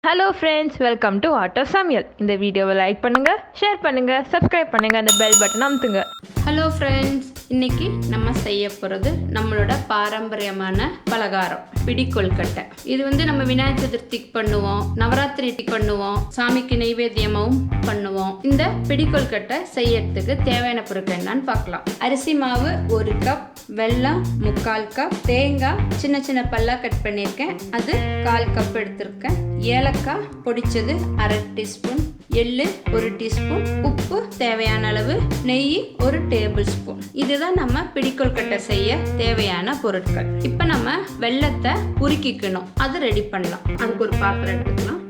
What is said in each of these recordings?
Hello friends, welcome to Art of Samayal. இந்த வீடியோவை like பண்ணுங்க, ஷேர் பண்ணுங்க, சப்ஸ்கிரைப் பண்ணுங்க, அந்த பெல் பட்டன் அமுத்துங்க. ஹலோ ஃப்ரெண்ட்ஸ், இன்னைக்கு நம்ம செய்ய போகிறது நம்மளோட பாரம்பரியமான பலகாரம் பிடி கொல்கட்டை. இது நம்ம விநாயகர் சதுர்த்திக்கு பண்ணுவோம், நவராத்திரிக்கு பண்ணுவோம், சாமிக்கு நைவேத்தியமாகவும் பண்ணுவோம். இந்த பிடி கொல்கட்டை செய்யறதுக்கு தேவையான பொருட்கள் என்னன்னு பார்க்கலாம். அரிசி மாவு 1 கப், வெல்லம் 3/4 கப், தேங்காய் சின்ன சின்ன பல்லா கட் பண்ணியிருக்கேன், அது 1/4 கப் எடுத்திருக்கேன், ஏலக்காய் பொடிச்சது 1/2 டீஸ்பூன், எள்ளு 1 டீஸ்பூன், உப்பு தேவையான அளவு, நெய் 1 டேபிள் ஸ்பூன். இதுதான் நம்ம பிடி கொல்கட்டை செய்ய தேவையான பொருட்கள். இப்போ நம்ம வெல்லத்தை உருக்கிக்கணும், அது ரெடி பண்ணலாம். அதுக்கு ஒரு பாத்திரம் எடுத்துக்கலாம்.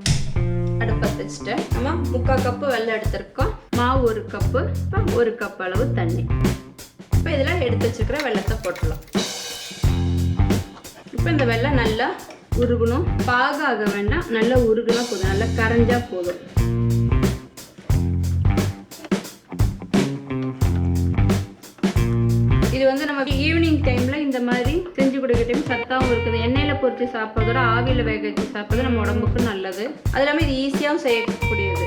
அடுப்பை வச்சுட்டு நம்ம 3/4 கப்பு வெல்லம் எடுத்திருக்கோம், மாவு 1 கப்பு, 1 கப் அளவு தண்ணி. இப்போ இதில் எடுத்து வச்சுக்கிற வெல்லத்தை போட்டுடலாம். இப்போ இந்த வெல்லம் நல்லா உருகணும், பாகாக வேண்டாம், நல்லா உருகுனா போதும், நல்லா கரைஞ்சா போதும். இது நம்ம ஈவினிங் டைம்ல இந்த மாதிரி செஞ்சு கொடுக்க டைம் சத்தாவும் இருக்குது. எண்ணெயில பொரிச்சு சாப்பிட்றதோட ஆவியில வேக வச்சு சாப்பிட்றது நம்ம உடம்புக்கு நல்லது. அது இல்லாமல் இது ஈஸியாகவும் செய்யக்கூடியது.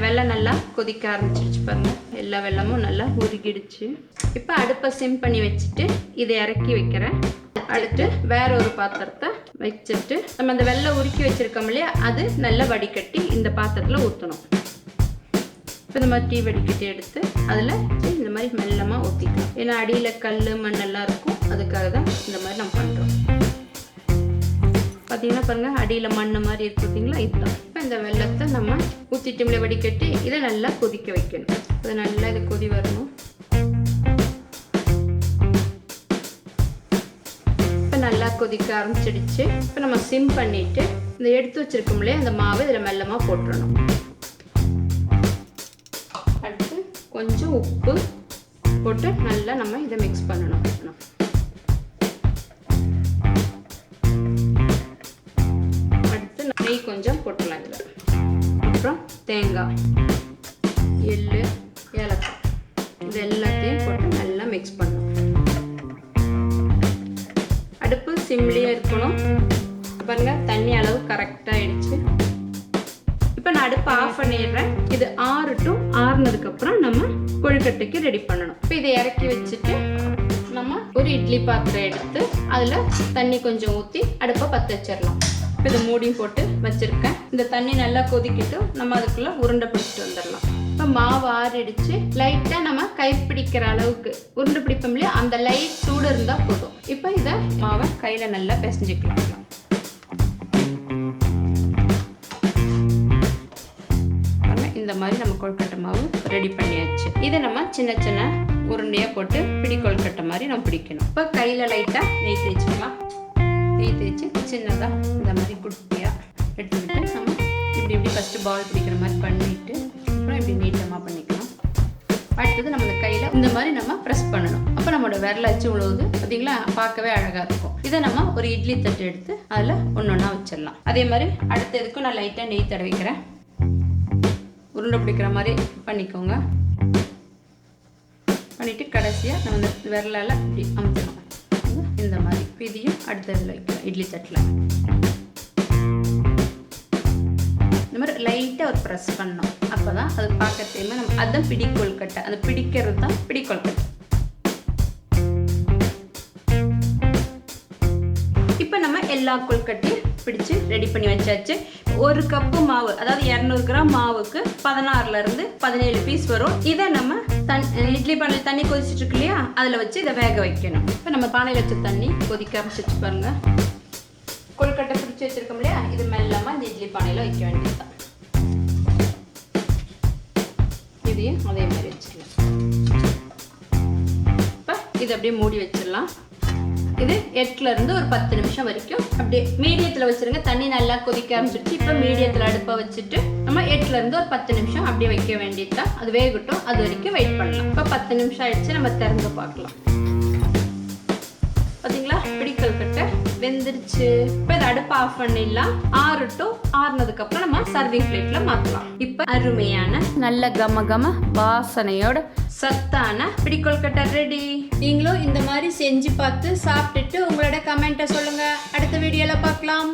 வெல்லம் நல்லா கொதிக்க ஆரம்பிச்சிருச்சு பாருங்க, எல்லா வெல்லமும் நல்லா உருகிடுச்சு. இப்போ அடுப்பை சிம் பண்ணி வச்சுட்டு இதை இறக்கி வைக்கிறேன். அடுத்து வேற ஒரு பாத்திரத்தை வச்சுட்டு நம்ம அந்த வெல்லம் உருக்கி வச்சிருக்கோம் இல்லையா, அது நல்லா வடிகட்டி இந்த பாத்திரத்தில் ஊற்றணும். இப்போ இந்த மாதிரி டீ வடிகட்டி எடுத்து அதில் இந்த மாதிரி மெல்லமாக ஊற்றிக்கலாம். ஏன்னா அடியில் கல் மண்ணெல்லாம் இருக்கும், அதுக்காக தான் இந்த மாதிரி நம்ம பண்ணுறோம். பார்த்தீங்கன்னா பாருங்க, அடியில் மண் மாதிரி இருக்கு பார்த்தீங்களா, இதுதான். இப்போ இந்த வெல்லத்தை நம்ம ஊற்றிட்டு வடிகட்டி இதை நல்லா கொதிக்க வைக்கணும். அது நல்லா இது கொதி வரணும். இப்போ நல்லா கொதிக்க ஆரம்பிச்சிடுச்சு. இப்போ நம்ம சிம் பண்ணிட்டு இந்த எடுத்து வச்சிருக்கோம் இல்லையா அந்த மாவு இதில் மெல்லமாக போட்டுடணும். அடுத்து கொஞ்சம் உப்பு போட்டு நல்லா நம்ம இதை மிக்ஸ் பண்ணணும். நெய் கொஞ்சம் போட்டுடலாம் இதில். அப்புறம் தேங்காய், எள்ளு, ஏலக்காய் இது எல்லாத்தையும் போட்டு நல்லா மிக்ஸ் பண்ணணும். அடுப்பு சிம்லியே இருக்கணும். பாருங்க, தண்ணி அளவு கரெக்டாக ஆயிடுச்சு. இப்போ நான் அடுப்பு ஆஃப் பண்ணிடுறேன். இது ஆறுனதுக்கப்புறம் நம்ம கொழுக்கட்டைக்கு ரெடி பண்ணணும். இப்போ இதை இறக்கி வச்சுட்டு நம்ம ஒரு இட்லி பாத்திரம் எடுத்து அதில் தண்ணி கொஞ்சம் ஊற்றி அடுப்பை பற்ற வச்சிடலாம். இப்போ இதை மூடியும் போட்டு வச்சுருக்கேன். இந்த தண்ணி நல்லா கொதிக்கிட்டும், நம்ம அதுக்குள்ளே உருண்டை பிடிச்சிட்டு வந்துடலாம். இப்போ மாவு ஆறிடுச்சு. லைட்டாக நம்ம கை பிடிக்கிற அளவுக்கு உருண்டை பிடிப்போம் இல்லையா, அந்த லைட் சூடு இருந்தால் போதும். இப்போ இதை மாவை கையில் நல்லா பிசைஞ்சிக்கலாம். இந்த மாதிரி நம்ம கொழுக்கட்டை மாவு ரெடி பண்ணியாச்சு. இதை நம்ம சின்ன சின்ன உருண்டையாக போட்டு பிடி கொழுக்கட்டை மாதிரி நம்ம பிடிக்கணும். இப்போ கையில் லைட்டாக நெய் தேய்ச்சிக்கலாம். நெய் தேய்ச்சி சின்னதாக இந்த மாதிரி குட்டியாக எடுத்துக்கிட்டு நம்ம இப்படி ஃபஸ்ட்டு பால் பிடிக்கிற மாதிரி பண்ணிவிட்டு அப்புறம் இப்படி நீட்டமாக பண்ணிக்கலாம். அடுத்தது நம்ம இந்த கையில் இந்த மாதிரி நம்ம ப்ரெஸ் பண்ணணும். அப்போ நம்மளோட விரலாச்சு உழுவுது பார்த்தீங்களா, பார்க்கவே அழகாக இருக்கும். இதை நம்ம ஒரு இட்லி தட்டு எடுத்து அதில் ஒன்றா வச்சிடலாம். அதே மாதிரி அடுத்ததுக்கும் நான் லைட்டாக நெய் தடவிக்கிறேன். உருண்டை பிடிக்கிற மாதிரி பண்ணிக்கோங்க. பண்ணிவிட்டு கடைசியாக நம்ம இந்த விரலால் இப்படி அமுத்தணும். இந்த மாதிரி இதையும் அடுத்ததில் வைக்கலாம் இட்லி தட்டில். இந்த மாதிரி லைட்டாக ஒரு ப்ரெஸ் பண்ணணும். அப்போ தான் அது பார்க்க தெரியுமா, நம்ம அதுதான் பிடி கொல்கட்டை. அது பிடிக்கிறது தான் பிடி கொல்கட்டை. இப்போ நம்ம எல்லா கொல்கட்டையும் பிடிச்சு ரெடி பண்ணி வச்சாச்சு. 1 கப்பு மாவு, அதாவது 200 கிராம் மாவுக்கு 16லேருந்து 17 பீஸ் வரும். இதை நம்ம இட்லி பானையில் தண்ணி கொதிச்சுட்டு இருக்கு இல்லையா, அதில் வச்சு இதை வேக வைக்கணும். இப்போ நம்ம பானையில் வச்ச தண்ணி கொதிக்க ஆரம்பிச்சு பாருங்க. கொழுக்கட்டை பிடிச்சி வச்சிருக்கோம் இல்லையா, இது மெல்லமாக இந்த இட்லி பானையில் வைக்க வேண்டியதுதான். இதையும் அதே மாதிரி வச்சுக்கலாம். இப்போ இதை அப்படியே மூடி வச்சிடலாம். இது 8லேருந்து ஒரு 10 நிமிஷம் வரைக்கும் அப்படியே மீடியத்தில் வச்சுருங்க. தண்ணி நல்லா கொதிக்க ஆரம்பிச்சிருச்சு. இப்போ மீடியத்தில் அடுப்பை வச்சுட்டு நம்ம 8லேருந்து ஒரு 10 நிமிஷம் அப்படியே வைக்க வேண்டியது தான். அது வேகட்டும், அது வரைக்கும் வெயிட் பண்ணலாம். இப்போ 10 நிமிஷம் ஆயிடுச்சு, நம்ம திறந்து பார்க்கலாம். பார்த்தீங்களா, பிடி கொல்கட்டை வெந்துருச்சு. இப்போ இதை அடுப்பு ஆஃப் பண்ணிடலாம். ஆறுனதுக்கு அப்புறம் நம்ம சர்விங் பிளேட்ல மாற்றலாம். இப்போ அருமையான நல்ல கம வாசனையோட சத்தான பிடி கொல்கட்டை ரெடி. நீங்களும் இந்த மாதிரி செஞ்சு பார்த்து சாப்பிட்டுட்டு உங்களோட கமெண்ட்டை சொல்லுங்க. அடுத்த வீடியோல பார்க்கலாம்.